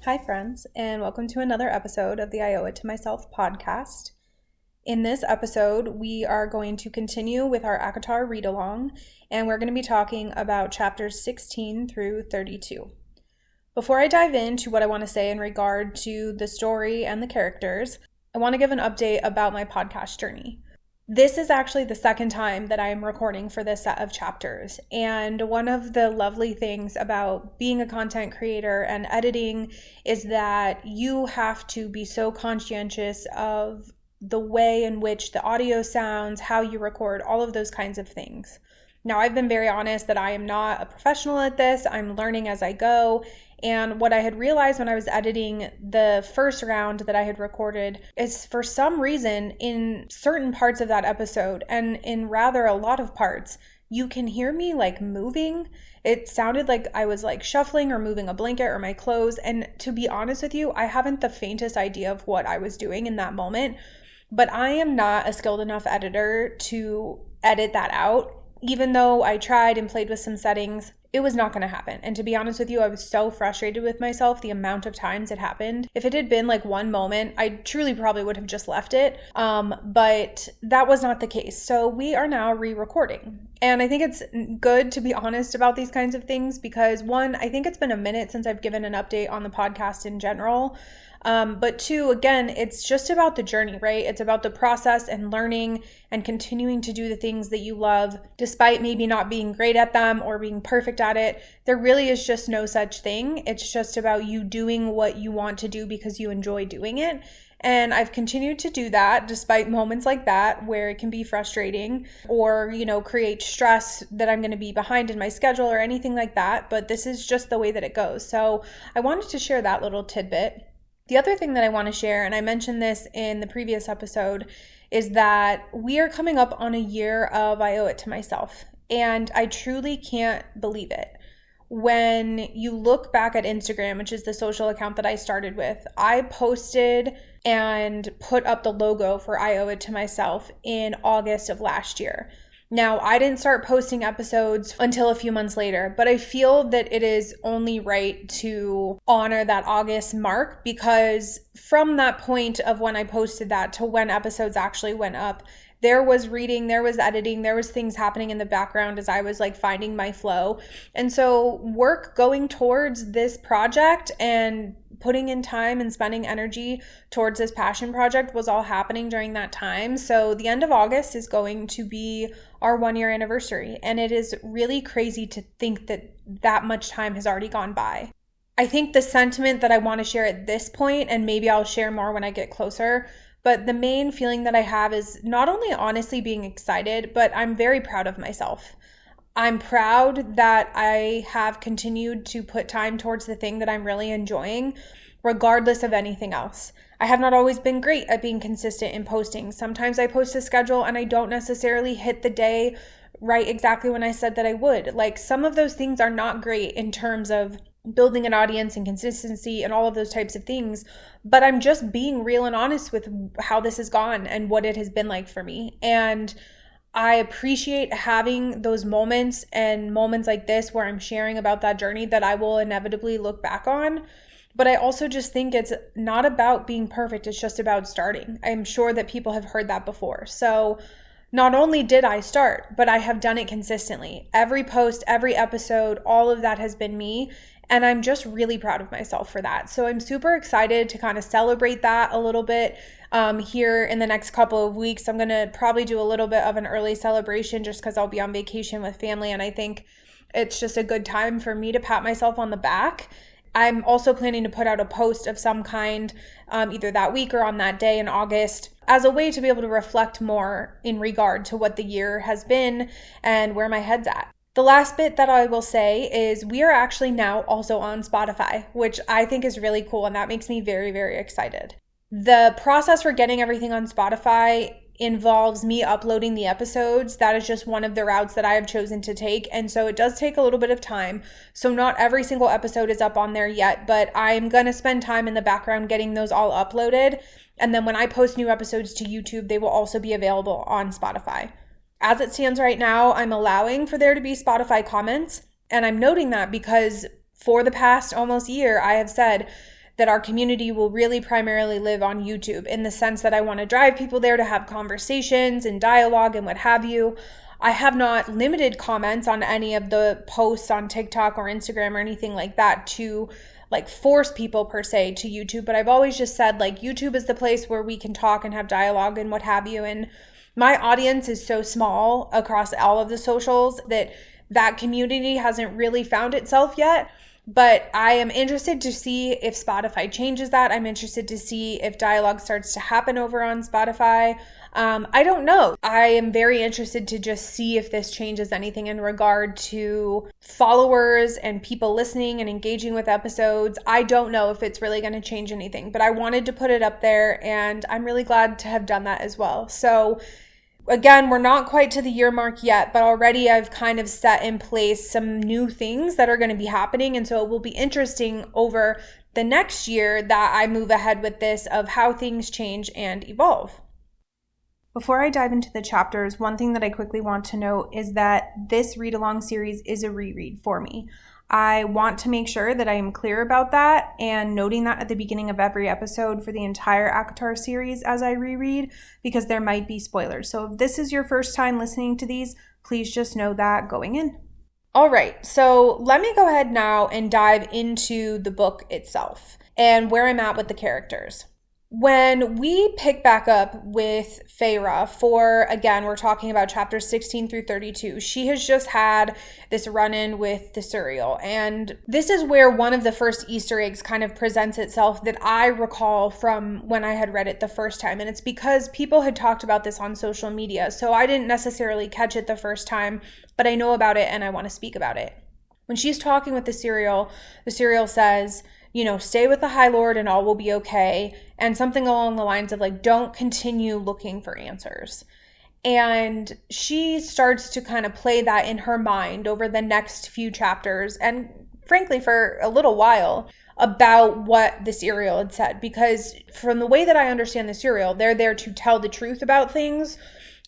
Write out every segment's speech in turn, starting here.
Hi, friends, and welcome to another episode of the I Owe It to Myself podcast. In this episode, we are going to continue with our ACOTAR read-along, and we're going to be talking about chapters 16 through 32. Before I dive into what I want to say in regard to the story and the characters, I want to give an update about my podcast journey. This is actually the second time that I am recording for this set of chapters, and one of the lovely things about being a content creator and editing is that you have to be so conscientious of the way in which the audio sounds, how you record, all of those kinds of things. Now, I've been very honest that I am not a professional at this. I'm learning as I go. And what I had realized when I was editing the first round that I had recorded is for some reason in certain parts of that episode, and in rather a lot of parts, you can hear me like moving. It sounded like I was like shuffling or moving a blanket or my clothes. And to be honest with you, I haven't the faintest idea of what I was doing in that moment. But I am not a skilled enough editor to edit that out. Even though I tried and played with some settings, it was not going to happen. And to be honest with you, I was so frustrated with myself the amount of times it happened. If it had been like one moment, I truly probably would have just left it. But that was not the case. So we are now re-recording. And I think it's good to be honest about these kinds of things because one, I think it's been a minute since I've given an update on the podcast in general. But two, again, it's just about the journey, right? It's about the process and learning and continuing to do the things that you love, despite maybe not being great at them or being perfect at it. There really is just no such thing. It's just about you doing what you want to do because you enjoy doing it. And I've continued to do that despite moments like that where it can be frustrating or, create stress that I'm going to be behind in my schedule or anything like that. But this is just the way that it goes. So I wanted to share that little tidbit. The other thing that I want to share, and I mentioned this in the previous episode, is that we are coming up on a year of I Owe It to Myself, and I truly can't believe it. When you look back at Instagram, which is the social account that I started with, I posted and put up the logo for I Owe It to Myself in August of last year. Now, I didn't start posting episodes until a few months later, but I feel that it is only right to honor that August mark because from that point of when I posted that to when episodes actually went up, there was reading, there was editing, there was things happening in the background as I was like finding my flow. And so work going towards this project and putting in time and spending energy towards this passion project was all happening during that time. So the end of August is going to be our 1-year anniversary. And it is really crazy to think that much time has already gone by. I think the sentiment that I want to share at this point, and maybe I'll share more when I get closer, but the main feeling that I have is not only honestly being excited, but I'm very proud of myself. I'm proud that I have continued to put time towards the thing that I'm really enjoying, regardless of anything else. I have not always been great at being consistent in posting. Sometimes I post a schedule and I don't necessarily hit the day right exactly when I said that I would. Like some of those things are not great in terms of building an audience and consistency and all of those types of things. But I'm just being real and honest with how this has gone and what it has been like for me. And I appreciate having those moments and moments like this where I'm sharing about that journey that I will inevitably look back on. But I also just think it's not about being perfect. It's just about starting. I'm sure that people have heard that before. So not only did I start, but I have done it consistently. Every post, every episode, all of that has been me. And I'm just really proud of myself for that. So I'm super excited to kind of celebrate that a little bit here in the next couple of weeks. I'm going to probably do a little bit of an early celebration just because I'll be on vacation with family. And I think it's just a good time for me to pat myself on the back. I'm also planning to put out a post of some kind either that week or on that day in August as a way to be able to reflect more in regard to what the year has been and where my head's at. The last bit that I will say is we are actually now also on Spotify, which I think is really cool, and that makes me very, very excited. The process for getting everything on Spotify involves me uploading the episodes. That is just one of the routes that I have chosen to take, and so it does take a little bit of time. So not every single episode is up on there yet, but I'm going to spend time in the background getting those all uploaded, and then when I post new episodes to YouTube, they will also be available on Spotify. As it stands right now, I'm allowing for there to be Spotify comments, and I'm noting that because for the past almost year, I have said that our community will really primarily live on YouTube, in the sense that I want to drive people there to have conversations and dialogue and what have you. I have not limited comments on any of the posts on TikTok or Instagram or anything like that to like force people per se to YouTube, but I've always just said like YouTube is the place where we can talk and have dialogue and what have you. And my audience is so small across all of the socials that community hasn't really found itself yet. But I am interested to see if Spotify changes that. I'm interested to see if dialogue starts to happen over on Spotify. I don't know. I am very interested to just see if this changes anything in regard to followers and people listening and engaging with episodes. I don't know if it's really going to change anything, but I wanted to put it up there, and I'm really glad to have done that as well. So again, we're not quite to the year mark yet, but already I've kind of set in place some new things that are going to be happening. And so it will be interesting over the next year that I move ahead with this, of how things change and evolve. Before I dive into the chapters, one thing that I quickly want to note is that this read-along series is a reread for me. I want to make sure that I am clear about that and noting that at the beginning of every episode for the entire ACOTAR series as I reread, because there might be spoilers. So if this is your first time listening to these, please just know that going in. All right, so let me go ahead now and dive into the book itself and where I'm at with the characters. When we pick back up with Feyre for, again, we're talking about chapters 16 through 32, she has just had this run-in with the Suriel. And this is where one of the first Easter eggs kind of presents itself that I recall from when I had read it the first time. And it's because people had talked about this on social media. So I didn't necessarily catch it the first time, but I know about it and I want to speak about it. When she's talking with the Suriel says, you know, stay with the High Lord and all will be okay. And something along the lines of like, don't continue looking for answers. And she starts to kind of play that in her mind over the next few chapters, and frankly for a little while, about what the Suriel had said. Because from the way that I understand the Suriel, they're there to tell the truth about things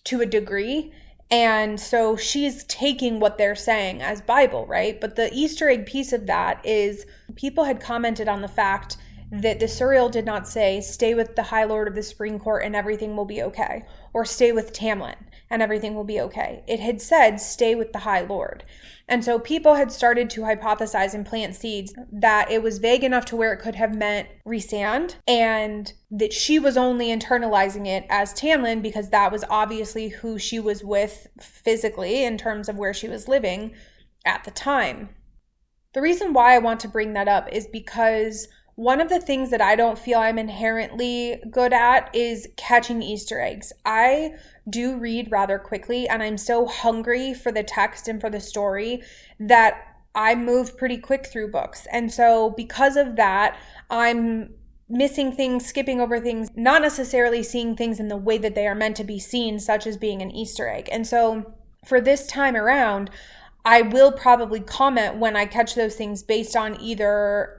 to a degree. And so she's taking what they're saying as Bible, right? But the Easter egg piece of that is people had commented on the fact that the Suriel did not say, stay with the High Lord of the Supreme Court and everything will be okay, or stay with Tamlin and everything will be okay. It had said, stay with the High Lord. And so people had started to hypothesize and plant seeds that it was vague enough to where it could have meant Rhysand, and that she was only internalizing it as Tamlin because that was obviously who she was with physically in terms of where she was living at the time. The reason why I want to bring that up is because one of the things that I don't feel I'm inherently good at is catching Easter eggs. I do read rather quickly, and I'm so hungry for the text and for the story that I move pretty quick through books. And so because of that, I'm missing things, skipping over things, not necessarily seeing things in the way that they are meant to be seen, such as being an Easter egg. And so for this time around, I will probably comment when I catch those things based on either,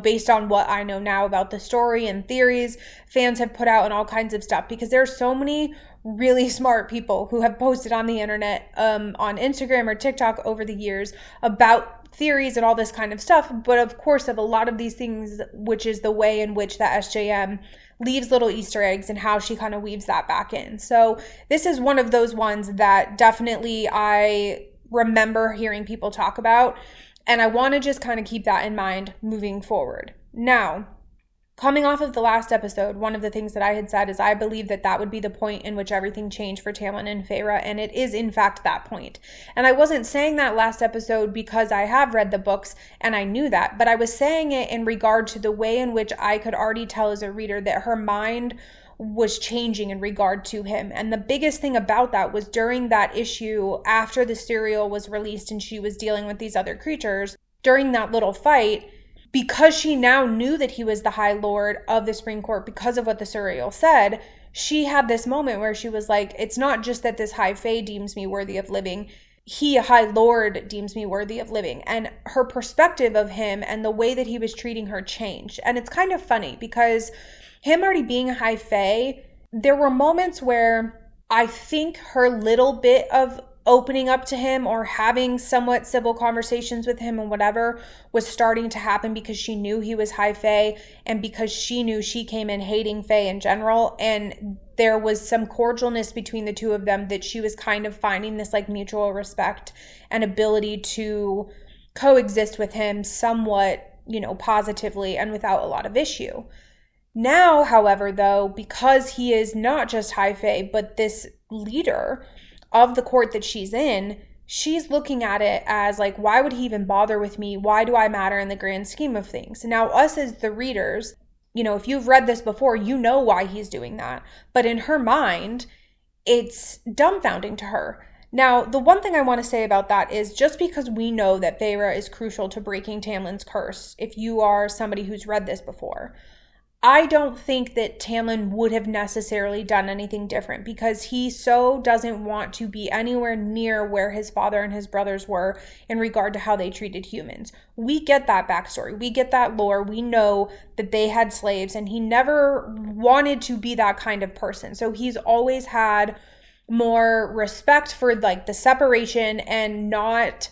based on what I know now about the story and theories fans have put out and all kinds of stuff, because there are so many really smart people who have posted on the internet, on Instagram or TikTok over the years about theories and all this kind of stuff. But of course, of a lot of these things, which is the way in which the SJM leaves little Easter eggs and how she kind of weaves that back in. So this is one of those ones that definitely I remember hearing people talk about. And I want to just kind of keep that in mind moving forward. Now, coming off of the last episode, one of the things that I had said is I believe that that would be the point in which everything changed for Tamlin and Feyre, and it is in fact that point. And I wasn't saying that last episode because I have read the books and I knew that, but I was saying it in regard to the way in which I could already tell as a reader that her mind was changing in regard to him. And the biggest thing about that was during that issue, after the Suriel was released and she was dealing with these other creatures, during that little fight, because she now knew that he was the High Lord of the Supreme Court because of what the Suriel said, she had this moment where she was like, it's not just that this High Fae deems me worthy of living, he, a High Lord, deems me worthy of living. And her perspective of him and the way that he was treating her changed. And it's kind of funny because him already being a High Fae, there were moments where I think her little bit of opening up to him or having somewhat civil conversations with him and whatever was starting to happen because she knew he was high fae and because she knew she came in hating fae in general. And there was some cordialness between the two of them that she was kind of finding this like mutual respect and ability to coexist with him somewhat, positively and without a lot of issue. Now, however, though, because he is not just high fae, but this leader of the court that she's in, she's looking at it as like, why would he even bother with me? Why do I matter in the grand scheme of things? Now, us as the readers, if you've read this before, you know why he's doing that. But in her mind, it's dumbfounding to her. Now, the one thing I want to say about that is just because we know that Feyre is crucial to breaking Tamlin's curse, if you are somebody who's read this before, I don't think that Tamlin would have necessarily done anything different because he so doesn't want to be anywhere near where his father and his brothers were in regard to how they treated humans. We get that backstory. We get that lore. We know that they had slaves and he never wanted to be that kind of person. So he's always had more respect for like the separation and not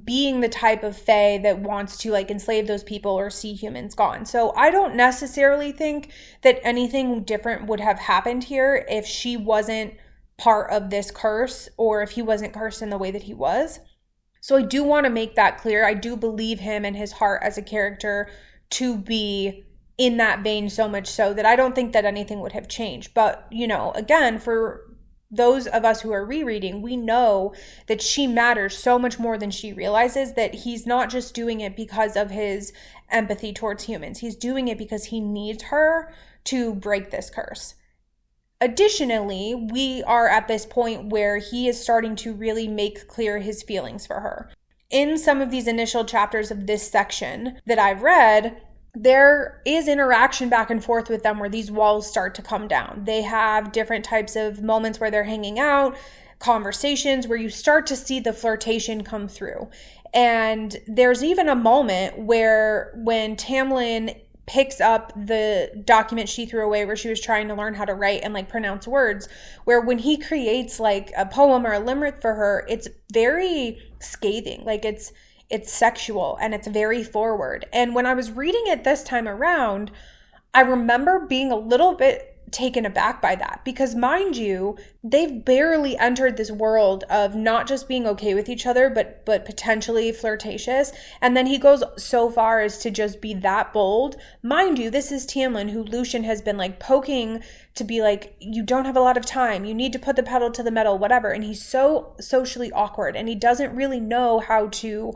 being the type of fae that wants to like enslave those people or see humans gone. So I don't necessarily think that anything different would have happened here if she wasn't part of this curse or if he wasn't cursed in the way that he was. So I do want to make that clear. I do believe him and his heart as a character to be in that vein so much so that I don't think that anything would have changed. But, again, for those of us who are rereading, we know that she matters so much more than she realizes, that he's not just doing it because of his empathy towards humans. He's doing it because he needs her to break this curse. Additionally, we are at this point where he is starting to really make clear his feelings for her. In some of these initial chapters of this section that I've read, there is interaction back and forth with them where these walls start to come down. They have different types of moments where they're hanging out, conversations where you start to see the flirtation come through. And there's even a moment where when Tamlin picks up the document she threw away where she was trying to learn how to write and like pronounce words, where when he creates like a poem or a limerick for her, it's very scathing. Like it's sexual and it's very forward. And when I was reading it this time around, I remember being a little bit taken aback by that because, mind you, they've barely entered this world of not just being okay with each other, but potentially flirtatious. And then he goes so far as to just be that bold. Mind you, this is Tamlin, who Lucien has been like poking to be like, you don't have a lot of time. You need to put the pedal to the metal, whatever. And he's so socially awkward and he doesn't really know how to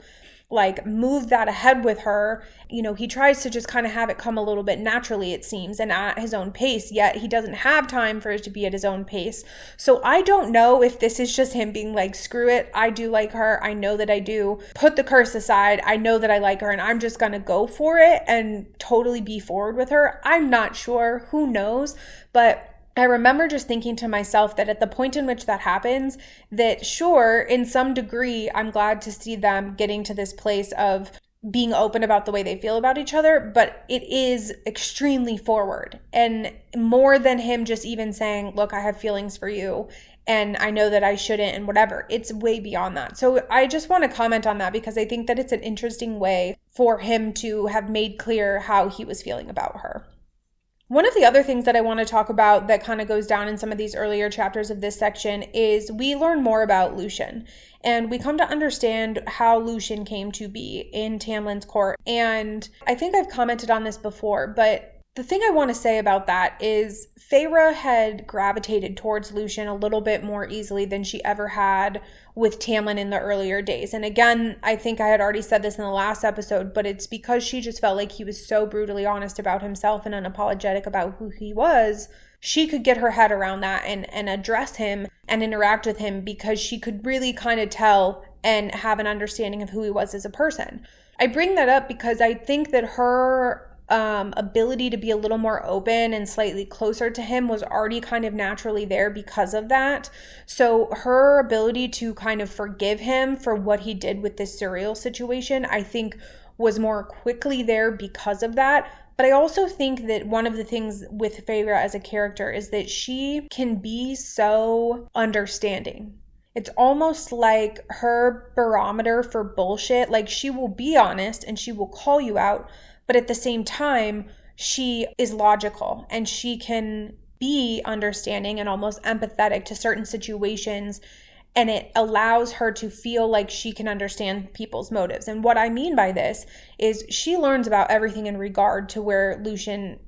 like move that ahead with her. He tries to just kind of have it come a little bit naturally, it seems, and at his own pace, yet he doesn't have time for it to be at his own pace. So I don't know if this is just him being like, screw it, I do like her, I know that I do, put the curse aside, I know that I like her and I'm just gonna go for it and totally be forward with her. I'm not sure, who knows, but I remember just thinking to myself that at the point in which that happens, that sure, in some degree, I'm glad to see them getting to this place of being open about the way they feel about each other, but it is extremely forward and more than him just even saying, look, I have feelings for you and I know that I shouldn't and whatever. It's way beyond that. So I just want to comment on that because I think that it's an interesting way for him to have made clear how he was feeling about her. One of the other things that I want to talk about that kind of goes down in some of these earlier chapters of this section is we learn more about Lucien and we come to understand how Lucien came to be in Tamlin's court. And I think I've commented on this before, but the thing I want to say about that is Feyre had gravitated towards Lucien a little bit more easily than she ever had with Tamlin in the earlier days. And again, I think I had already said this in the last episode, but it's because she just felt like he was so brutally honest about himself and unapologetic about who he was. She could get her head around that and address him and interact with him because she could really kind of tell and have an understanding of who he was as a person. I bring that up because I think that her ability to be a little more open and slightly closer to him was already kind of naturally there because of that. So her ability to kind of forgive him for what he did with this Suriel situation, I think was more quickly there because of that. But I also think that one of the things with Feyre as a character is that she can be so understanding. It's almost like her barometer for bullshit. Like, she will be honest and she will call you out, but at the same time, she is logical and she can be understanding and almost empathetic to certain situations, and it allows her to feel like she can understand people's motives. And what I mean by this is she learns about everything in regard to where Lucien,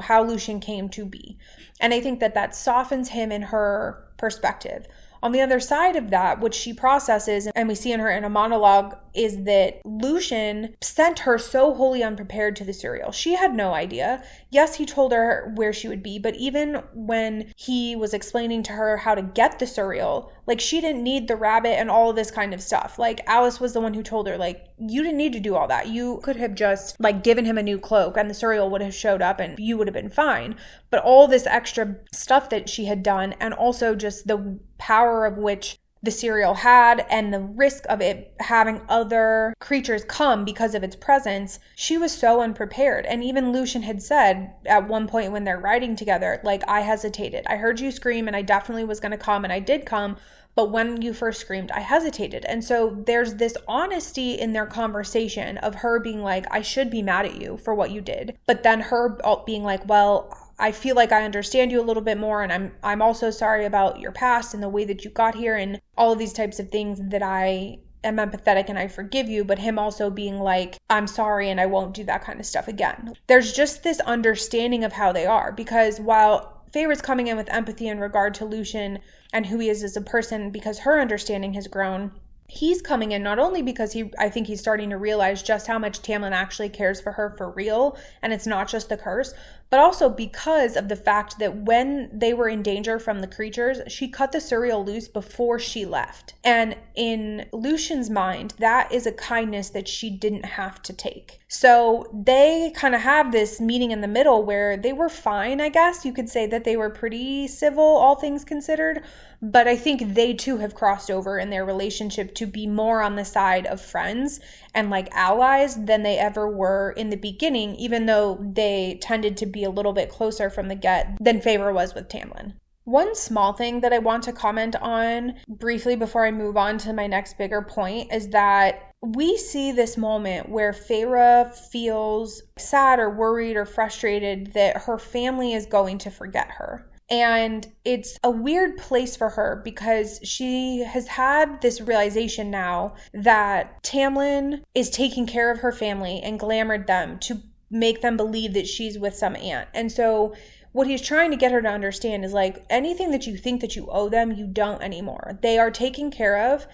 how Lucien came to be. And I think that softens him in her perspective. On the other side of that, what she processes, and we see in her in a monologue, is that Lucien sent her so wholly unprepared to the cereal. She had no idea. Yes, he told her where she would be, but even when he was explaining to her how to get the cereal, like, she didn't need the rabbit and all of this kind of stuff. Like, Alice was the one who told her, like, you didn't need to do all that. You could have just, like, given him a new cloak and the cereal would have showed up and you would have been fine. But all this extra stuff that she had done, and also just the power of which the cereal had and the risk of it having other creatures come because of its presence, she was so unprepared. And even Lucien had said at one point when they're riding together, like, I hesitated. I heard you scream and I definitely was going to come, and I did come. But when you first screamed, I hesitated. And so there's this honesty in their conversation of her being like, I should be mad at you for what you did. But then her being like, well, I feel like I understand you a little bit more, and I'm also sorry about your past and the way that you got here and all of these types of things, that I am empathetic and I forgive you. But him also being like, I'm sorry and I won't do that kind of stuff again. There's just this understanding of how they are, because while Feyre's coming in with empathy in regard to Lucien and who he is as a person, because her understanding has grown, he's coming in not only because I think he's starting to realize just how much Tamlin actually cares for her for real, and it's not just the curse, but also because of the fact that when they were in danger from the creatures, she cut the cereal loose before she left. And in Lucien's mind, that is a kindness that she didn't have to take. So they kind of have this meeting in the middle where they were fine, I guess. You could say that they were pretty civil, all things considered. But I think they too have crossed over in their relationship to be more on the side of friends and like allies than they ever were in the beginning, even though they tended to be a little bit closer from the get than Feyre was with Tamlin. One small thing that I want to comment on briefly before I move on to my next bigger point is that we see this moment where Feyre feels sad or worried or frustrated that her family is going to forget her. And it's a weird place for her because she has had this realization now that Tamlin is taking care of her family and glamored them to make them believe that she's with some aunt. And so what he's trying to get her to understand is like, anything that you think that you owe them, you don't anymore. They are taken care of.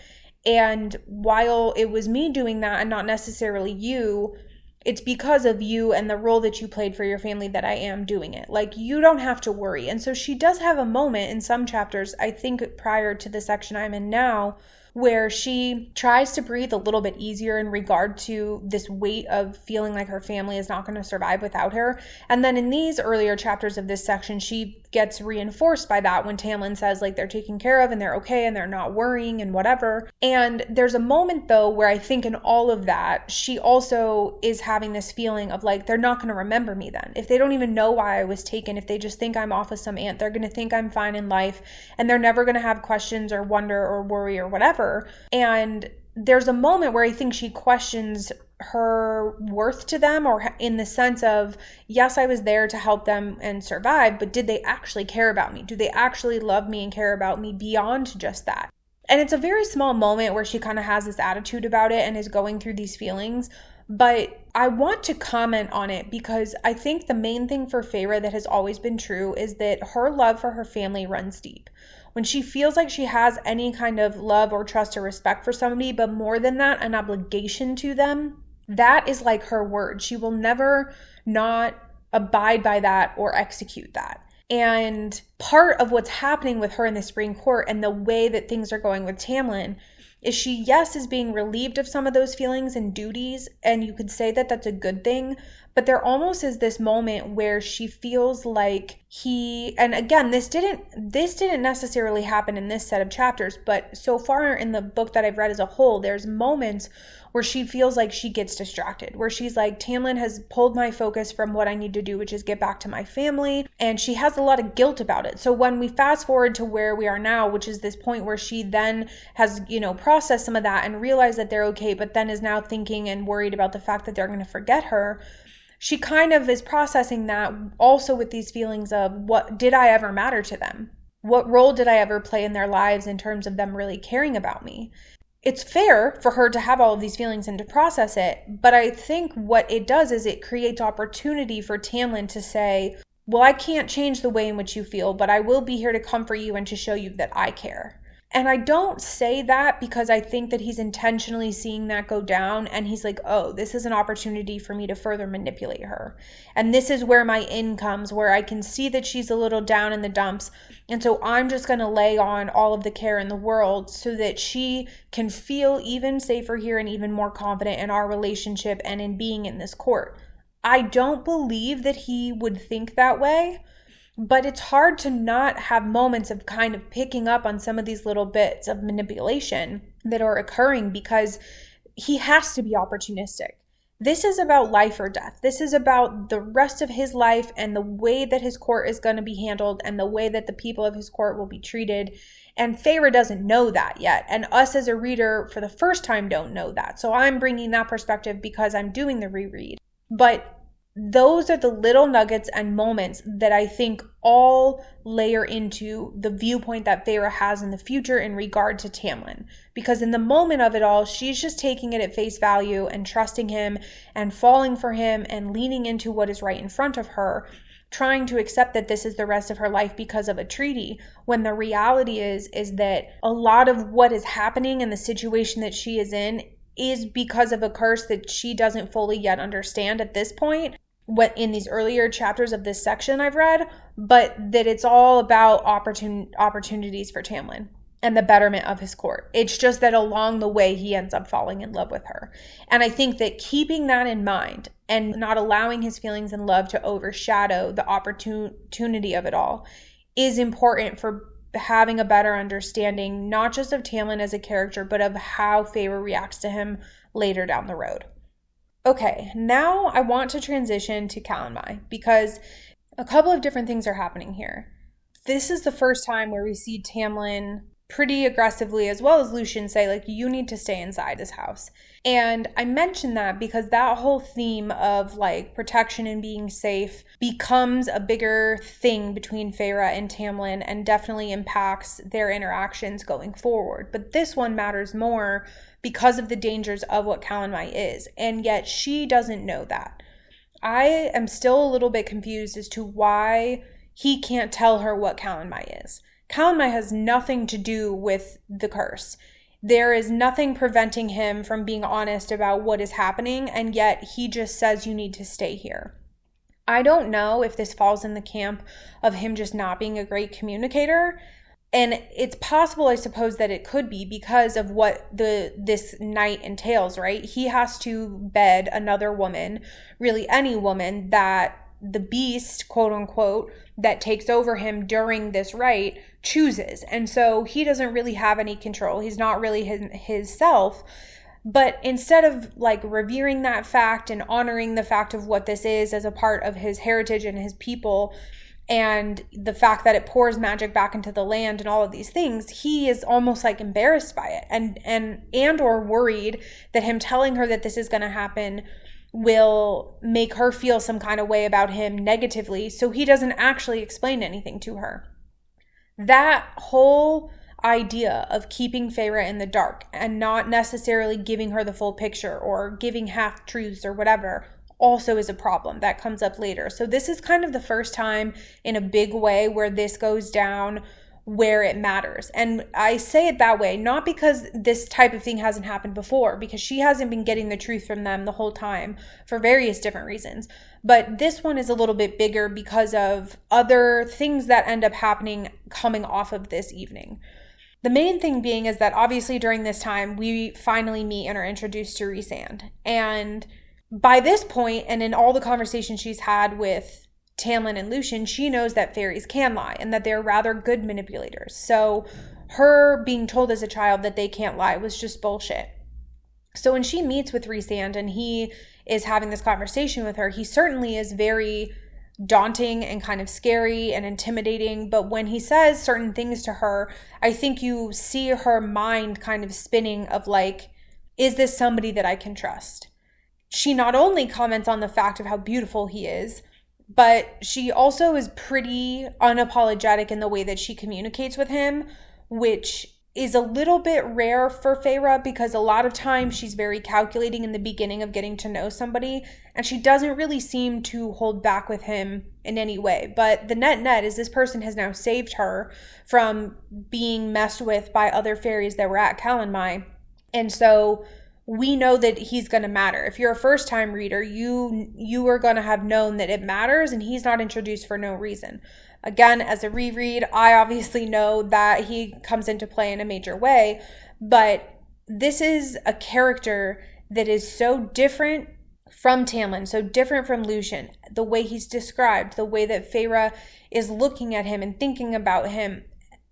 And while it was me doing that and not necessarily you, it's because of you and the role that you played for your family that I am doing it. Like, you don't have to worry. And so she does have a moment in some chapters, I think prior to the section I'm in now, where she tries to breathe a little bit easier in regard to this weight of feeling like her family is not going to survive without her. And then in these earlier chapters of this section, she gets reinforced by that when Tamlin says like they're taken care of and they're okay and they're not worrying and whatever. And there's a moment though where I think in all of that, she also is having this feeling of like, they're not going to remember me then. If they don't even know why I was taken, if they just think I'm off with some aunt, they're going to think I'm fine in life and they're never going to have questions or wonder or worry or whatever. And there's a moment where I think she questions her worth to them, or in the sense of, yes, I was there to help them and survive, but did they actually care about me? Do they actually love me and care about me beyond just that? And it's a very small moment where she kind of has this attitude about it and is going through these feelings. But I want to comment on it because I think the main thing for Feyre that has always been true is that her love for her family runs deep. When she feels like she has any kind of love or trust or respect for somebody, but more than that, an obligation to them, that is like her word. She will never not abide by that or execute that. And part of what's happening with her in the Spring Court and the way that things are going with Tamlin is she, yes, is being relieved of some of those feelings and duties, and you could say that that's a good thing, but there almost is this moment where she feels like and again, this didn't necessarily happen in this set of chapters, but so far in the book that I've read as a whole, there's moments where she feels like she gets distracted, where she's like, Tamlin has pulled my focus from what I need to do, which is get back to my family. And she has a lot of guilt about it. So when we fast forward to where we are now, which is this point where she then has, processed some of that and realized that they're okay, but then is now thinking and worried about the fact that they're going to forget her. She kind of is processing that also with these feelings of, what did I ever matter to them? What role did I ever play in their lives in terms of them really caring about me? It's fair for her to have all of these feelings and to process it, but I think what it does is it creates opportunity for Tamlin to say, well, I can't change the way in which you feel, but I will be here to comfort you and to show you that I care. And I don't say that because I think that he's intentionally seeing that go down and he's like, oh, this is an opportunity for me to further manipulate her. And this is where my in comes, where I can see that she's a little down in the dumps. And so I'm just going to lay on all of the care in the world so that she can feel even safer here and even more confident in our relationship and in being in this court. I don't believe that he would think that way. But it's hard to not have moments of kind of picking up on some of these little bits of manipulation that are occurring because he has to be opportunistic. This is about life or death. This is about the rest of his life and the way that his court is going to be handled and the way that the people of his court will be treated. And Feyre doesn't know that yet. And us as a reader for the first time don't know that. So I'm bringing that perspective because I'm doing the reread. But those are the little nuggets and moments that I think all layer into the viewpoint that Feyre has in the future in regard to Tamlin. Because in the moment of it all, she's just taking it at face value and trusting him and falling for him and leaning into what is right in front of her, trying to accept that this is the rest of her life because of a treaty, when the reality is that a lot of what is happening and the situation that she is in is because of a curse that she doesn't fully yet understand at this point, what in these earlier chapters of this section I've read, but that it's all about opportunities for Tamlin and the betterment of his court. It's just that along the way, he ends up falling in love with her. And I think that keeping that in mind and not allowing his feelings and love to overshadow the opportunity of it all is important for having a better understanding, not just of Tamlin as a character, but of how Feyre reacts to him later down the road. Okay, now I want to transition to Calanmai because a couple of different things are happening here. This is the first time where we see Tamlin pretty aggressively, as well as Lucien, say, like, you need to stay inside this house. And I mention that because that whole theme of, like, protection and being safe becomes a bigger thing between Feyre and Tamlin and definitely impacts their interactions going forward. But this one matters more because of the dangers of what Calanmai is. And yet she doesn't know that. I am still a little bit confused as to why he can't tell her what Calanmai is. Calanmai has nothing to do with the curse. There is nothing preventing him from being honest about what is happening, and yet he just says you need to stay here. I don't know if this falls in the camp of him just not being a great communicator, and it's possible, I suppose, that it could be because of what this night entails, right? He has to bed another woman, really any woman, that the beast, quote unquote, that takes over him during this rite chooses. And so he doesn't really have any control. He's not really his self. But instead of like revering that fact and honoring the fact of what this is as a part of his heritage and his people, and the fact that it pours magic back into the land and all of these things, he is almost like embarrassed by it and or worried that him telling her that this is going to happen will make her feel some kind of way about him negatively, so he doesn't actually explain anything to her. That whole idea of keeping Feyre in the dark and not necessarily giving her the full picture or giving half-truths or whatever also is a problem that comes up later. So this is kind of the first time in a big way where this goes down where it matters. And I say it that way, not because this type of thing hasn't happened before, because she hasn't been getting the truth from them the whole time for various different reasons. But this one is a little bit bigger because of other things that end up happening coming off of this evening. The main thing being is that obviously during this time, we finally meet and are introduced to Rhysand. And by this point, and in all the conversations she's had with Tamlin and Lucien, she knows that fairies can lie and that they're rather good manipulators. So her being told as a child that they can't lie was just bullshit. So when she meets with Rhysand and he is having this conversation with her, he certainly is very daunting and kind of scary and intimidating. But when he says certain things to her, I think you see her mind kind of spinning of like, is this somebody that I can trust? She not only comments on the fact of how beautiful he is, but she also is pretty unapologetic in the way that she communicates with him, which is a little bit rare for Feyre because a lot of times she's very calculating in the beginning of getting to know somebody, and she doesn't really seem to hold back with him in any way. But the net is this person has now saved her from being messed with by other fairies that were at Calanmai. And so we know that he's going to matter. If you're a first-time reader, you are going to have known that it matters, and he's not introduced for no reason. Again, as a reread, I obviously know that he comes into play in a major way, but this is a character that is so different from Tamlin, so different from Lucien. The way he's described, the way that Feyre is looking at him and thinking about him,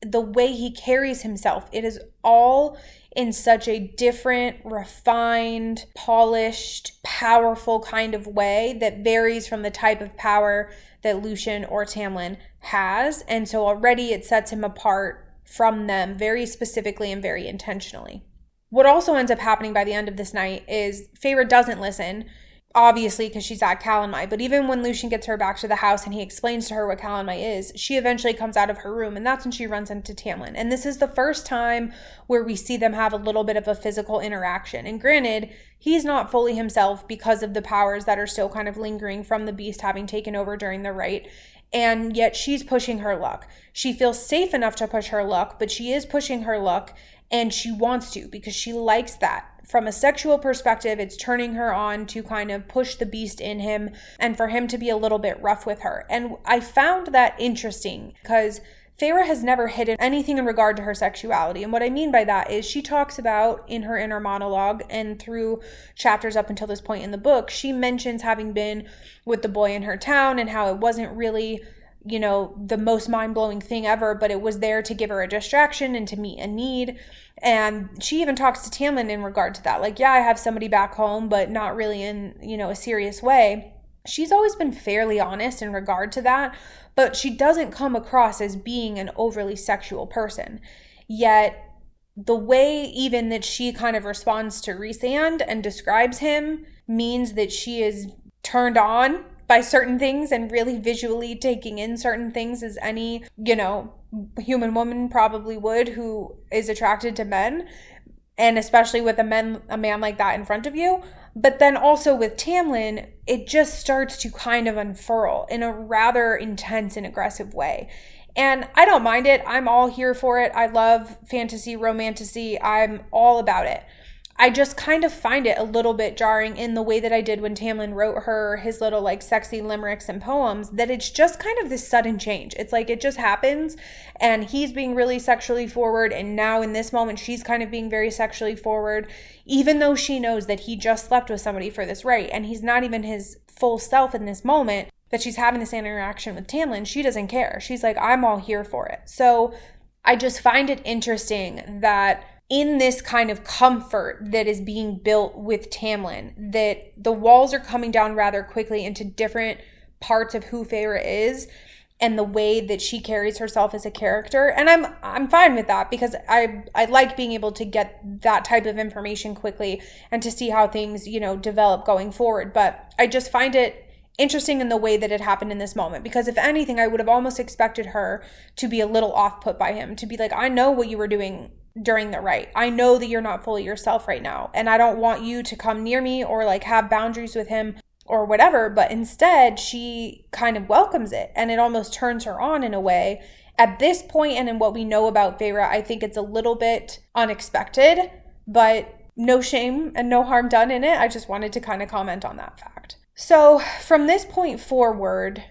the way he carries himself, it is all in such a different, refined, polished, powerful kind of way that varies from the type of power that Lucien or Tamlin has. And so already it sets him apart from them very specifically and very intentionally. What also ends up happening by the end of this night is Feyre doesn't listen, obviously because she's at Calanmai, but even when Lucien gets her back to the house and he explains to her what Calanmai is, she eventually comes out of her room, and that's when she runs into Tamlin. And this is the first time where we see them have a little bit of a physical interaction. And granted, he's not fully himself because of the powers that are still kind of lingering from the beast having taken over during the rite, and yet she's pushing her luck. She feels safe enough to push her luck, but she is pushing her luck, and she wants to because she likes that. From a sexual perspective, it's turning her on to kind of push the beast in him and for him to be a little bit rough with her. And I found that interesting because Feyre has never hidden anything in regard to her sexuality. And what I mean by that is she talks about in her inner monologue and through chapters up until this point in the book, she mentions having been with the boy in her town and how it wasn't really, you know, the most mind-blowing thing ever, but it was there to give her a distraction and to meet a need. And she even talks to Tamlin in regard to that. Like, yeah, I have somebody back home, but not really in, you know, a serious way. She's always been fairly honest in regard to that, but she doesn't come across as being an overly sexual person. Yet the way even that she kind of responds to Rhysand and describes him means that she is turned on by certain things and really visually taking in certain things as any, you know, human woman probably would who is attracted to men, and especially with a man like that in front of you. But then also with Tamlin, it just starts to kind of unfurl in a rather intense and aggressive way. And I don't mind it. I'm all here for it. I love fantasy, romantasy. I'm all about it. I just kind of find it a little bit jarring in the way that I did when Tamlin wrote her his little like sexy limericks and poems, that it's just kind of this sudden change. It's like it just happens and he's being really sexually forward, and now in this moment she's kind of being very sexually forward, even though she knows that he just slept with somebody for this rite and he's not even his full self in this moment that she's having this interaction with Tamlin. She doesn't care. She's like, I'm all here for it. So I just find it interesting that in this kind of comfort that is being built with Tamlin, that the walls are coming down rather quickly into different parts of who Feyre is and the way that she carries herself as a character. And I'm fine with that because I like being able to get that type of information quickly and to see how things, you know, develop going forward. But I just find it interesting in the way that it happened in this moment, because if anything, I would have almost expected her to be a little off put by him, to be like, I know what you were doing during the rite. I know that you're not fully yourself right now, and I don't want you to come near me or like have boundaries with him or whatever. But instead, she kind of welcomes it, and it almost turns her on in a way. At this point, and in what we know about Feyre, I think it's a little bit unexpected, but no shame and no harm done in it. I just wanted to kind of comment on that fact. So from this point forward,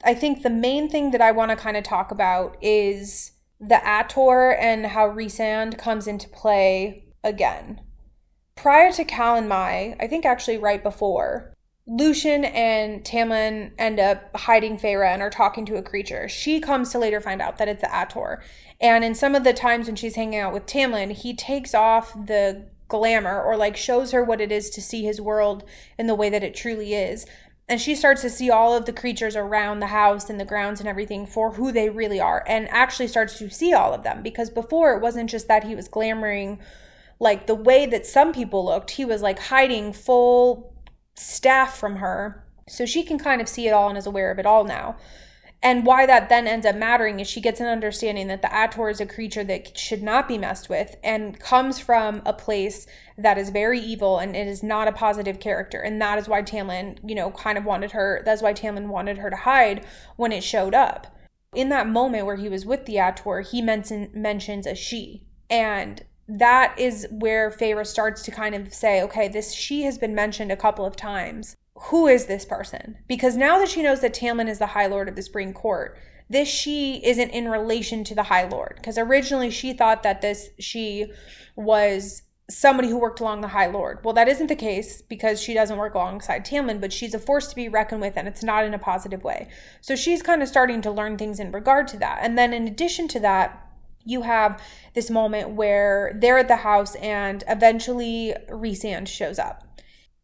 I think the main thing that I want to kind of talk about is the Ator and how Rhysand comes into play again. Prior to Calanmai, I think actually right before, Lucien and Tamlin end up hiding Feyre and are talking to a creature. She comes to later find out that it's the Ator. And in some of the times when she's hanging out with Tamlin, he takes off the glamour, or like shows her what it is to see his world in the way that it truly is. And she starts to see all of the creatures around the house and the grounds and everything for who they really are, and actually starts to see all of them, because before it wasn't just that he was glamoring like the way that some people looked. He was like hiding full staff from her, so she can kind of see it all and is aware of it all now. And why that then ends up mattering is she gets an understanding that the Ator is a creature that should not be messed with and comes from a place that is very evil, and it is not a positive character. And that is why Tamlin, kind of wanted her, that's why Tamlin wanted her to hide when it showed up. In that moment where he was with the Ator, he mentions a she. And that is where Feyre starts to kind of say, okay, this she has been mentioned a couple of times. Who is this person? Because now that she knows that Tamlin is the High Lord of the Spring Court, this she isn't in relation to the High Lord. Because originally she thought that this she was somebody who worked along the High Lord. Well, that isn't the case, because she doesn't work alongside Tamlin, but she's a force to be reckoned with, and it's not in a positive way. So she's kind of starting to learn things in regard to that. And then in addition to that, you have this moment where they're at the house and eventually Rhysand shows up.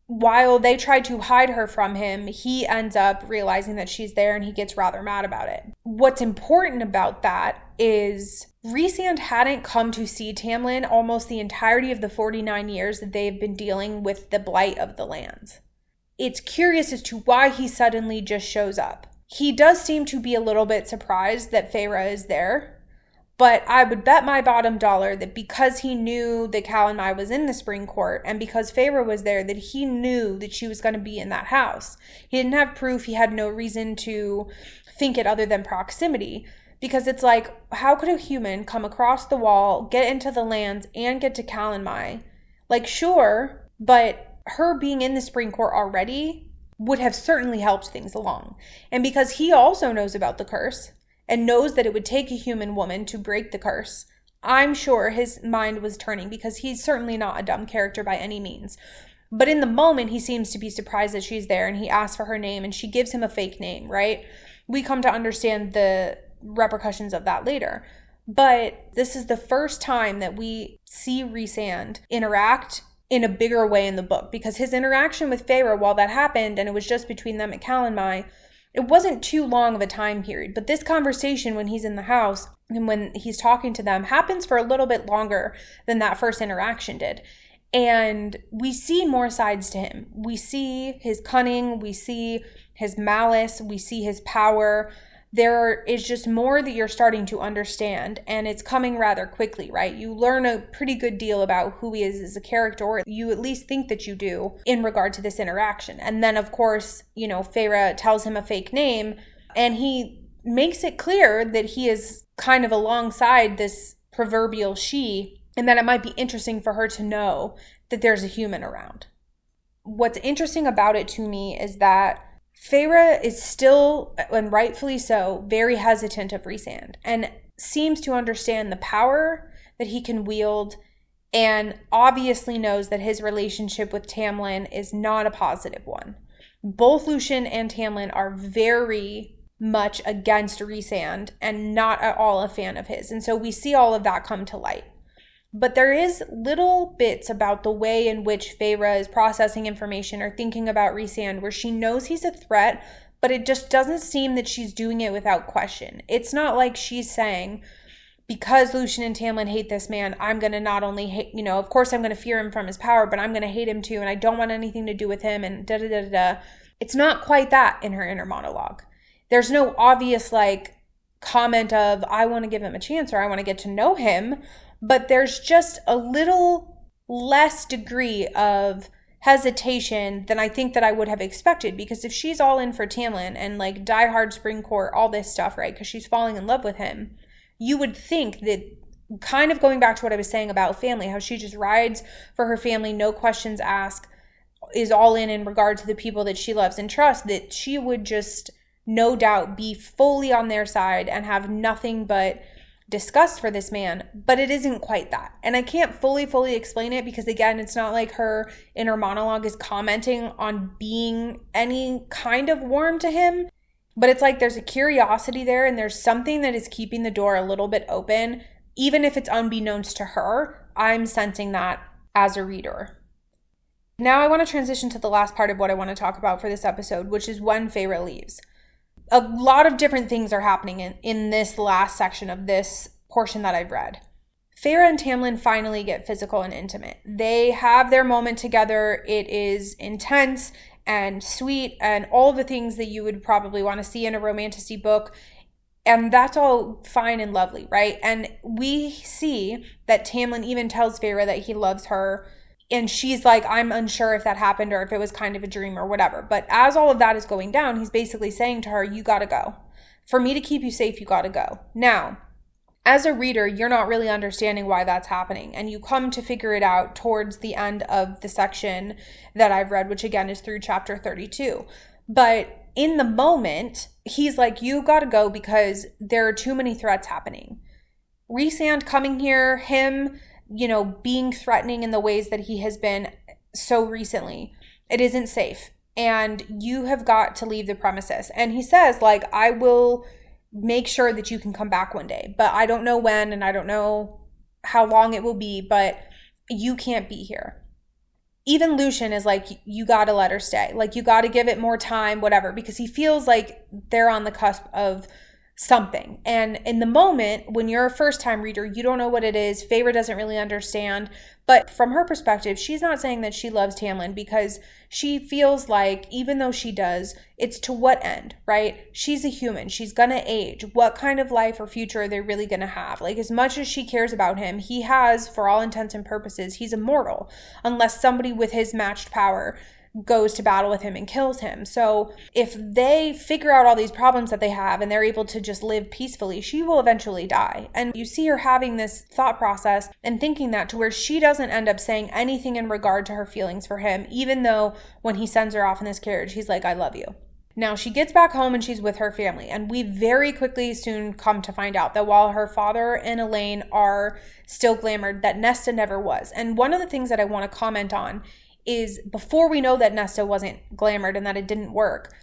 While they try to hide her from him, he ends up realizing that she's there, and he gets rather mad about it. What's important about that is Rhysand hadn't come to see Tamlin almost the entirety of the 49 years that they've been dealing with the blight of the lands. It's curious as to why he suddenly just shows up. He does seem to be a little bit surprised that Feyre is there. But I would bet my bottom dollar that because he knew that Calanmai was in the Spring Court, and because Feyre was there, that he knew that she was going to be in that house. He didn't have proof. He had no reason to think it other than proximity. Because it's like, how could a human come across the wall, get into the lands, and get to Calanmai? Like, sure, but her being in the Spring Court already would have certainly helped things along. And because he also knows about the curse, and knows that it would take a human woman to break the curse, I'm sure his mind was turning, because he's certainly not a dumb character by any means. But in the moment, he seems to be surprised that she's there, and he asks for her name, and she gives him a fake name, right? We come to understand the repercussions of that later. But this is the first time that we see Rhysand interact in a bigger way in the book, because his interaction with Feyre, while that happened, and it was just between them at Calanmai, it wasn't too long of a time period. But this conversation when he's in the house and when he's talking to them happens for a little bit longer than that first interaction did. And we see more sides to him. We see his cunning, we see his malice, we see his power. There is just more that you're starting to understand, and it's coming rather quickly, right? You learn a pretty good deal about who he is as a character, or you at least think that you do in regard to this interaction. And then, of course, Feyre tells him a fake name, and he makes it clear that he is kind of alongside this proverbial she, and that it might be interesting for her to know that there's a human around. What's interesting about it to me is that Feyre is still, and rightfully so, very hesitant of Rhysand, and seems to understand the power that he can wield, and obviously knows that his relationship with Tamlin is not a positive one. Both Lucien and Tamlin are very much against Rhysand and not at all a fan of his, and so we see all of that come to light. But there is little bits about the way in which Feyre is processing information or thinking about Rhysand where she knows he's a threat, but it just doesn't seem that she's doing it without question. It's not like she's saying, because Lucien and Tamlin hate this man, I'm going to not only hate, of course I'm going to fear him from his power, but I'm going to hate him too, and I don't want anything to do with him, and da-da-da-da-da. It's not quite that in her inner monologue. There's no obvious, comment of, I want to give him a chance, or I want to get to know him. But there's just a little less degree of hesitation than I think that I would have expected. Because if she's all in for Tamlin and diehard Spring Court, all this stuff, right? Because she's falling in love with him. You would think that, kind of going back to what I was saying about family, how she just rides for her family, no questions asked, is all in regard to the people that she loves and trusts, that she would just no doubt be fully on their side and have nothing but disgust for this man. But it isn't quite that, and I can't fully explain it, because again, it's not like her inner monologue is commenting on being any kind of warm to him, but it's like there's a curiosity there, and there's something that is keeping the door a little bit open, even if it's unbeknownst to her. I'm sensing that as a reader. Now I want to transition to the last part of what I want to talk about for this episode, which is when Feyre leaves. A lot of different things are happening in this last section of this portion that I've read. Feyre and Tamlin finally get physical and intimate. They have their moment together. It is intense and sweet and all the things that you would probably want to see in a romantasy book. And that's all fine and lovely, right? And we see that Tamlin even tells Feyre that he loves her. And she's like, I'm unsure if that happened or if it was kind of a dream or whatever. But as all of that is going down, he's basically saying to her, you gotta go. For me to keep you safe, you gotta go. Now, as a reader, you're not really understanding why that's happening. And you come to figure it out towards the end of the section that I've read, which again is through chapter 32. But in the moment, he's like, you gotta go because there are too many threats happening. Rhysand coming here, him, being threatening in the ways that he has been so recently. It isn't safe. And you have got to leave the premises. And he says, like, I will make sure that you can come back one day. But I don't know when and I don't know how long it will be, but you can't be here. Even Lucien is like, you got to let her stay. Like, you got to give it more time, whatever, because he feels like they're on the cusp of something. And in the moment, when you're a first-time reader, you don't know what it is. Feyre doesn't really understand. But from her perspective, she's not saying that she loves Tamlin because she feels like, even though she does, it's to what end, right? She's a human. She's going to age. What kind of life or future are they really going to have? Like, as much as she cares about him, he has, for all intents and purposes, he's immortal, unless somebody with his matched power goes to battle with him and kills him. So if they figure out all these problems that they have and they're able to just live peacefully, she will eventually die. And you see her having this thought process and thinking that to where she doesn't end up saying anything in regard to her feelings for him, even though when he sends her off in this carriage, he's like, I love you. Now she gets back home and she's with her family. And we very quickly soon come to find out that while her father and Elaine are still glamored, that Nesta never was. And one of the things that I want to comment on is before we know that Nesta wasn't glamored and that it didn't work,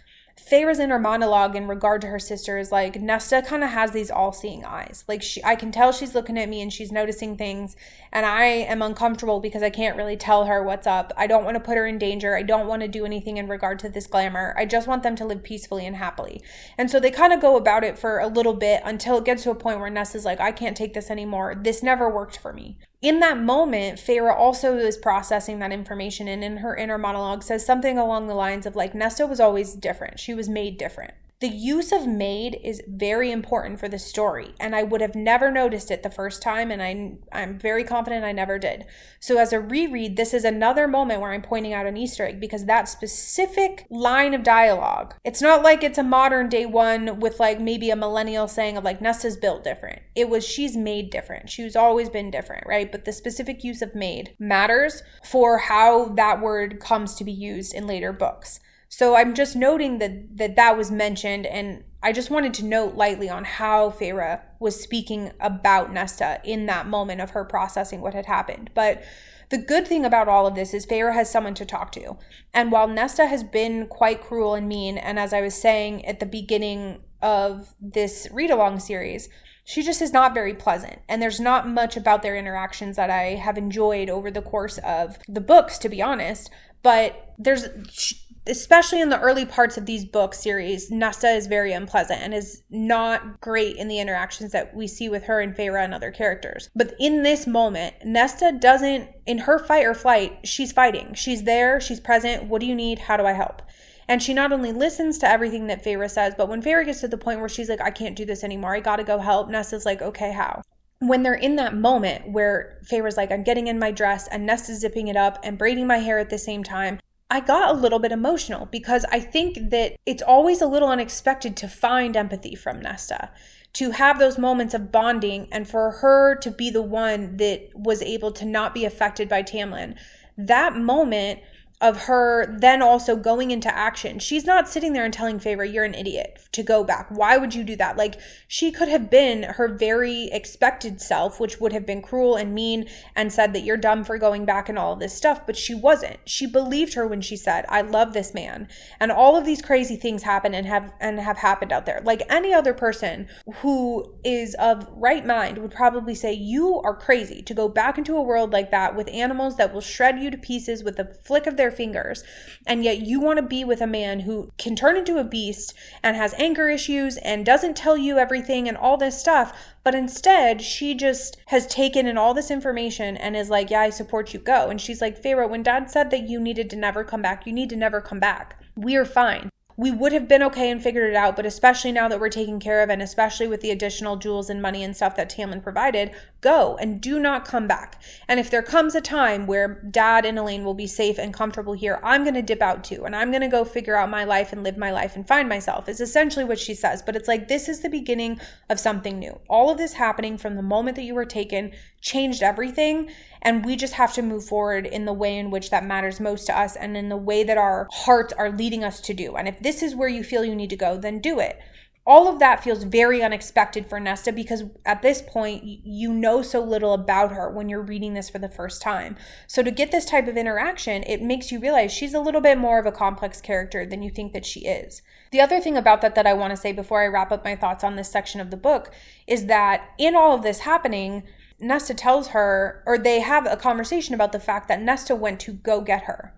Feyre's inner monologue in regard to her sister is like, Nesta kind of has these all-seeing eyes. Like, I can tell she's looking at me and she's noticing things, and I am uncomfortable because I can't really tell her what's up. I don't want to put her in danger. I don't want to do anything in regard to this glamour. I just want them to live peacefully and happily. And so they kind of go about it for a little bit until it gets to a point where Nesta's like, I can't take this anymore. This never worked for me. In that moment, Feyre also is processing that information, and in her inner monologue says something along the lines of like, Nesta was always different. She was made different. The use of made is very important for the story, and I would have never noticed it the first time, and I'm very confident I never did. So as a reread, this is another moment where I'm pointing out an Easter egg, because that specific line of dialogue, it's not like it's a modern day one with like maybe a millennial saying of like, Nesta's built different. It was, she's made different. She's always been different, right? But the specific use of made matters for how that word comes to be used in later books. So I'm just noting that was mentioned, and I just wanted to note lightly on how Feyre was speaking about Nesta in that moment of her processing what had happened. But the good thing about all of this is Feyre has someone to talk to. And while Nesta has been quite cruel and mean, and as I was saying at the beginning of this read-along series, she just is not very pleasant. And there's not much about their interactions that I have enjoyed over the course of the books, to be honest. But there's, especially in the early parts of these book series, Nesta is very unpleasant and is not great in the interactions that we see with her and Feyre and other characters. But in this moment, Nesta doesn't, in her fight or flight, she's fighting. She's there, she's present. What do you need? How do I help? And she not only listens to everything that Feyre says, but when Feyre gets to the point where she's like, I can't do this anymore, I gotta go help, Nesta's like, okay, how? When they're in that moment where Feyre's like, I'm getting in my dress, and Nesta's zipping it up and braiding my hair at the same time, I got a little bit emotional because I think that it's always a little unexpected to find empathy from Nesta, to have those moments of bonding, and for her to be the one that was able to not be affected by Tamlin. That moment, of her then also going into action. She's not sitting there and telling Feyre, you're an idiot, to go back. Why would you do that? Like, she could have been her very expected self, which would have been cruel and mean and said that you're dumb for going back and all of this stuff, but she wasn't. She believed her when she said, I love this man. And all of these crazy things happen and have happened out there. Like, any other person who is of right mind would probably say, you are crazy to go back into a world like that with animals that will shred you to pieces with a flick of their fingers, and yet you want to be with a man who can turn into a beast and has anger issues and doesn't tell you everything and all this stuff, but instead she just has taken in all this information and is like, yeah, I support you, go. And she's like, Feyre, when Dad said that you needed to never come back, you need to never come back. We're fine. We would have been okay and figured it out, but especially now that we're taken care of, and especially with the additional jewels and money and stuff that Tamlin provided, go and do not come back. And if there comes a time where Dad and Elaine will be safe and comfortable here, I'm going to dip out too, and I'm going to go figure out my life and live my life and find myself, is essentially what she says. But it's like, this is the beginning of something new. All of this happening from the moment that you were taken changed everything, and we just have to move forward in the way in which that matters most to us and in the way that our hearts are leading us to do. And if this is where you feel you need to go, then do it. All of that feels very unexpected for Nesta, because at this point, you know so little about her when you're reading this for the first time. So to get this type of interaction, it makes you realize she's a little bit more of a complex character than you think that she is. The other thing about that I want to say before I wrap up my thoughts on this section of the book is that in all of this happening, Nesta tells her, or they have a conversation about the fact that Nesta went to go get her.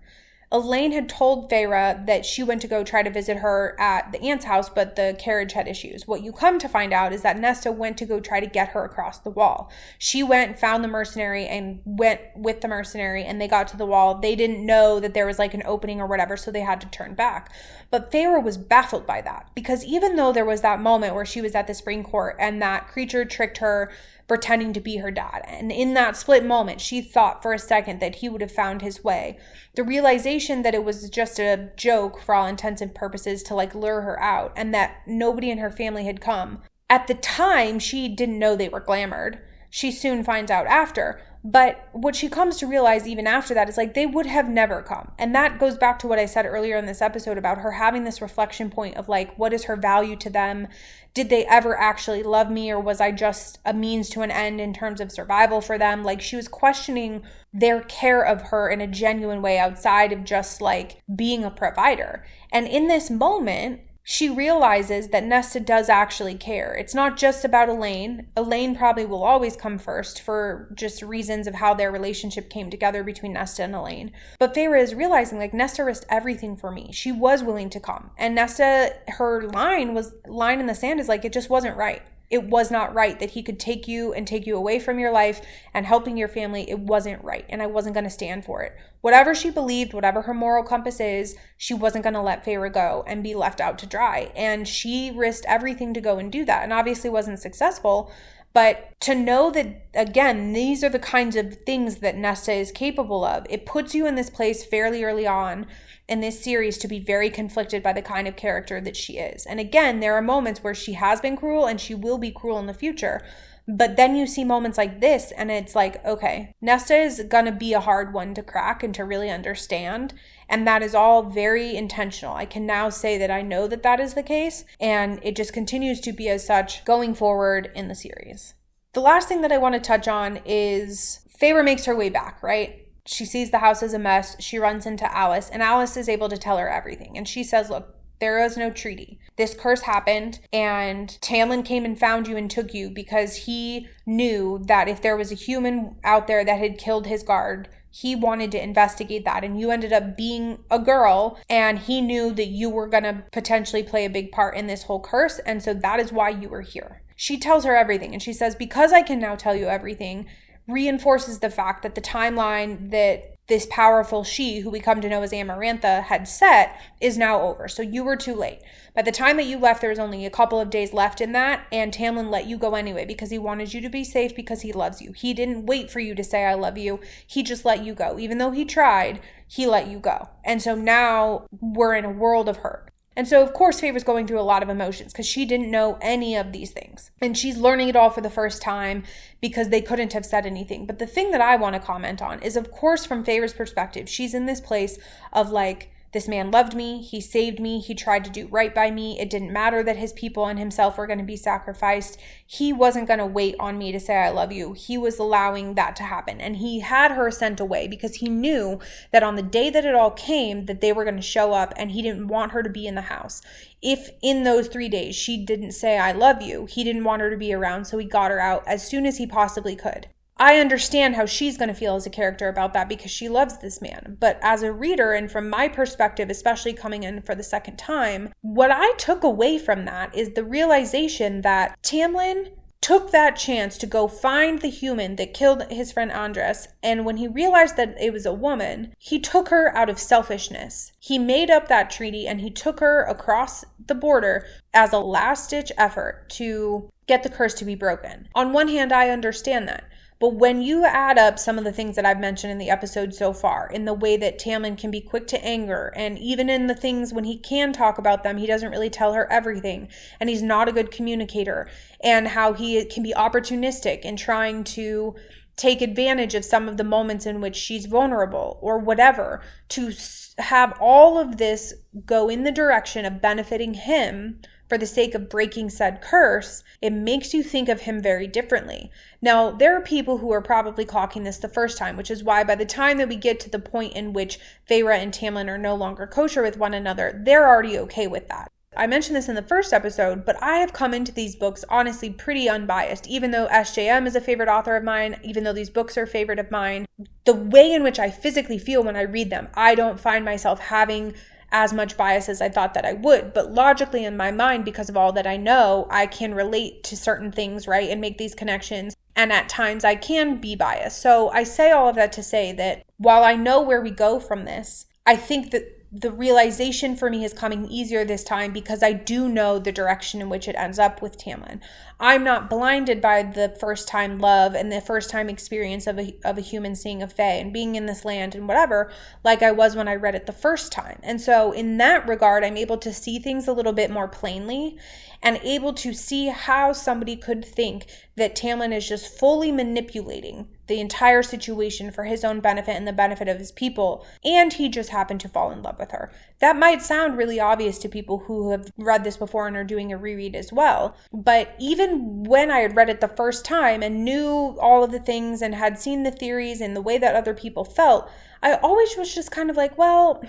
Elaine had told Feyre that she went to go try to visit her at the aunt's house, but the carriage had issues. What you come to find out is that Nesta went to go try to get her across the wall. She went, found the mercenary, and went with the mercenary, and they got to the wall. They didn't know that there was like an opening or whatever, so they had to turn back. But Feyre was baffled by that, because even though there was that moment where she was at the spring court and that creature tricked her pretending to be her dad, and in that split moment she thought for a second that he would have found his way, the realization that it was just a joke for all intents and purposes to like lure her out, and that nobody in her family had come. At the time, she didn't know they were glamored. She soon finds out after. But what she comes to realize even after that is like, they would have never come. And that goes back to what I said earlier in this episode about her having this reflection point of like, what is her value to them? Did they ever actually love me, or was I just a means to an end in terms of survival for them? Like, she was questioning their care of her in a genuine way outside of just like being a provider. And in this moment, she realizes that Nesta does actually care. It's not just about Elaine. Elaine probably will always come first for just reasons of how their relationship came together between Nesta and Elaine. But Feyre is realizing like, Nesta risked everything for me. She was willing to come. And Nesta, her line in the sand is like, it just wasn't right. It was not right that he could take you and take you away from your life and helping your family. It wasn't right. And I wasn't going to stand for it. Whatever she believed, whatever her moral compass is, she wasn't going to let Feyre go and be left out to dry. And she risked everything to go and do that, and obviously wasn't successful. But to know that, again, these are the kinds of things that Nesta is capable of, it puts you in this place fairly early on in this series to be very conflicted by the kind of character that she is. And again, there are moments where she has been cruel and she will be cruel in the future. But then you see moments like this and it's like, okay, Nesta is going to be a hard one to crack and to really understand. And that is all very intentional. I can now say that I know that that is the case, and it just continues to be as such going forward in the series. The last thing that I want to touch on is Feyre makes her way back, right? She sees the house as a mess. She runs into Alice, and Alice is able to tell her everything. And she says, look, there is no treaty. This curse happened, and Tamlin came and found you and took you because he knew that if there was a human out there that had killed his guard, he wanted to investigate that, and you ended up being a girl, and he knew that you were going to potentially play a big part in this whole curse, and so that is why you were here. She tells her everything, and she says, because I can now tell you everything, reinforces the fact that the timeline that this powerful she, who we come to know as Amarantha, had set is now over. So you were too late. By the time that you left, there was only a couple of days left in that, and Tamlin let you go anyway because he wanted you to be safe because he loves you. He didn't wait for you to say, I love you. He just let you go. Even though he tried, he let you go. And so now we're in a world of hurt. And so, of course, Feyre's going through a lot of emotions because she didn't know any of these things. And she's learning it all for the first time because they couldn't have said anything. But the thing that I want to comment on is, of course, from Feyre's perspective, she's in this place of like, this man loved me, he saved me, he tried to do right by me. It didn't matter that his people and himself were going to be sacrificed. He wasn't going to wait on me to say I love you. He was allowing that to happen. And he had her sent away because he knew that on the day that it all came, that they were going to show up, and he didn't want her to be in the house. If in those 3 days she didn't say I love you, he didn't want her to be around, so he got her out as soon as he possibly could. I understand how she's going to feel as a character about that because she loves this man. But as a reader, and from my perspective, especially coming in for the second time, what I took away from that is the realization that Tamlin took that chance to go find the human that killed his friend Andres, and when he realized that it was a woman, he took her out of selfishness. He made up that treaty and he took her across the border as a last-ditch effort to get the curse to be broken. On one hand, I understand that. But when you add up some of the things that I've mentioned in the episode so far, in the way that Tamlin can be quick to anger, and even in the things when he can talk about them, he doesn't really tell her everything, and he's not a good communicator, and how he can be opportunistic in trying to take advantage of some of the moments in which she's vulnerable or whatever, to have all of this go in the direction of benefiting him for the sake of breaking said curse, it makes you think of him very differently. Now, there are people who are probably clocking this the first time, which is why by the time that we get to the point in which Feyre and Tamlin are no longer kosher with one another, they're already okay with that. I mentioned this in the first episode, but I have come into these books honestly pretty unbiased. Even though SJM is a favorite author of mine, even though these books are a favorite of mine, the way in which I physically feel when I read them, I don't find myself having as much bias as I thought that I would. But logically in my mind, because of all that I know, I can relate to certain things, right? And make these connections. And at times I can be biased. So I say all of that to say that while I know where we go from this, I think that the realization for me is coming easier this time because I do know the direction in which it ends up with Tamlin. I'm not blinded by the first time love and the first time experience of a human seeing a fae and being in this land and whatever, like I was when I read it the first time. And so in that regard, I'm able to see things a little bit more plainly and able to see how somebody could think that Tamlin is just fully manipulating the entire situation for his own benefit and the benefit of his people, and he just happened to fall in love with her. That might sound really obvious to people who have read this before and are doing a reread as well, but even when I had read it the first time and knew all of the things and had seen the theories and the way that other people felt, I always was just kind of like, well,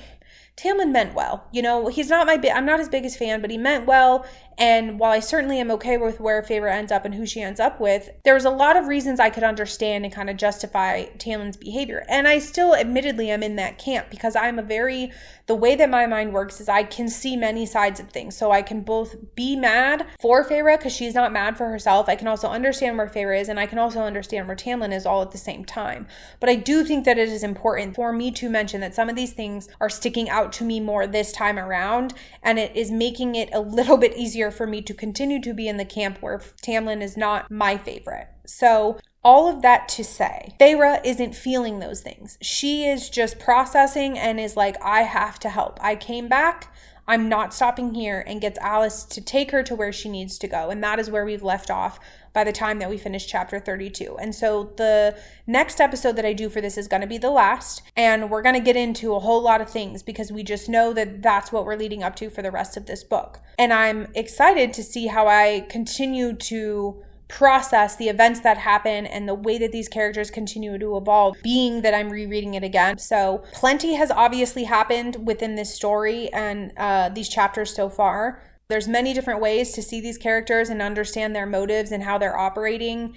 Tamlin meant well. You know, I'm not his biggest fan, but he meant well. And while I certainly am okay with where Feyre ends up and who she ends up with, there's a lot of reasons I could understand and kind of justify Tamlin's behavior. And I still admittedly am in that camp because the way that my mind works is I can see many sides of things. So I can both be mad for Feyre because she's not mad for herself. I can also understand where Feyre is, and I can also understand where Tamlin is all at the same time. But I do think that it is important for me to mention that some of these things are sticking out to me more this time around, and it is making it a little bit easier for me to continue to be in the camp where Tamlin is not my favorite. So all of that to say, Feyre isn't feeling those things. She is just processing and is like, I have to help. I came back. I'm not stopping here, and gets Alice to take her to where she needs to go. And that is where we've left off by the time that we finish chapter 32. And so the next episode that I do for this is going to be the last, and we're going to get into a whole lot of things because we just know that that's what we're leading up to for the rest of this book. And I'm excited to see how I continue to process the events that happen and the way that these characters continue to evolve, being that I'm rereading it again. So plenty has obviously happened within this story and these chapters so far. There's many different ways to see these characters and understand their motives and how they're operating.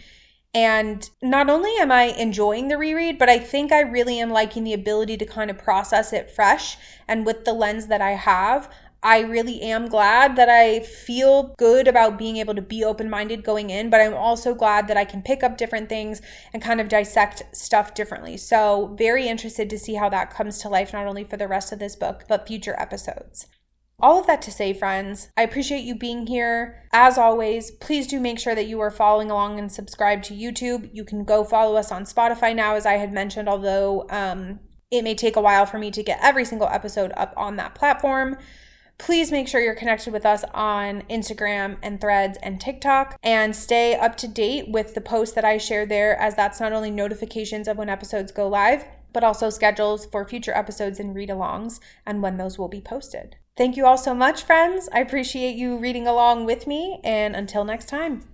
And not only am I enjoying the reread, but I think I really am liking the ability to kind of process it fresh and with the lens that I have. I really am glad that I feel good about being able to be open-minded going in, but I'm also glad that I can pick up different things and kind of dissect stuff differently. So very interested to see how that comes to life, not only for the rest of this book, but future episodes. All of that to say, friends, I appreciate you being here. As always, please do make sure that you are following along and subscribe to YouTube. You can go follow us on Spotify now, as I had mentioned, although it may take a while for me to get every single episode up on that platform. Please make sure you're connected with us on Instagram and Threads and TikTok, and stay up to date with the posts that I share there, as that's not only notifications of when episodes go live, but also schedules for future episodes and read-alongs and when those will be posted. Thank you all so much, friends. I appreciate you reading along with me, and until next time.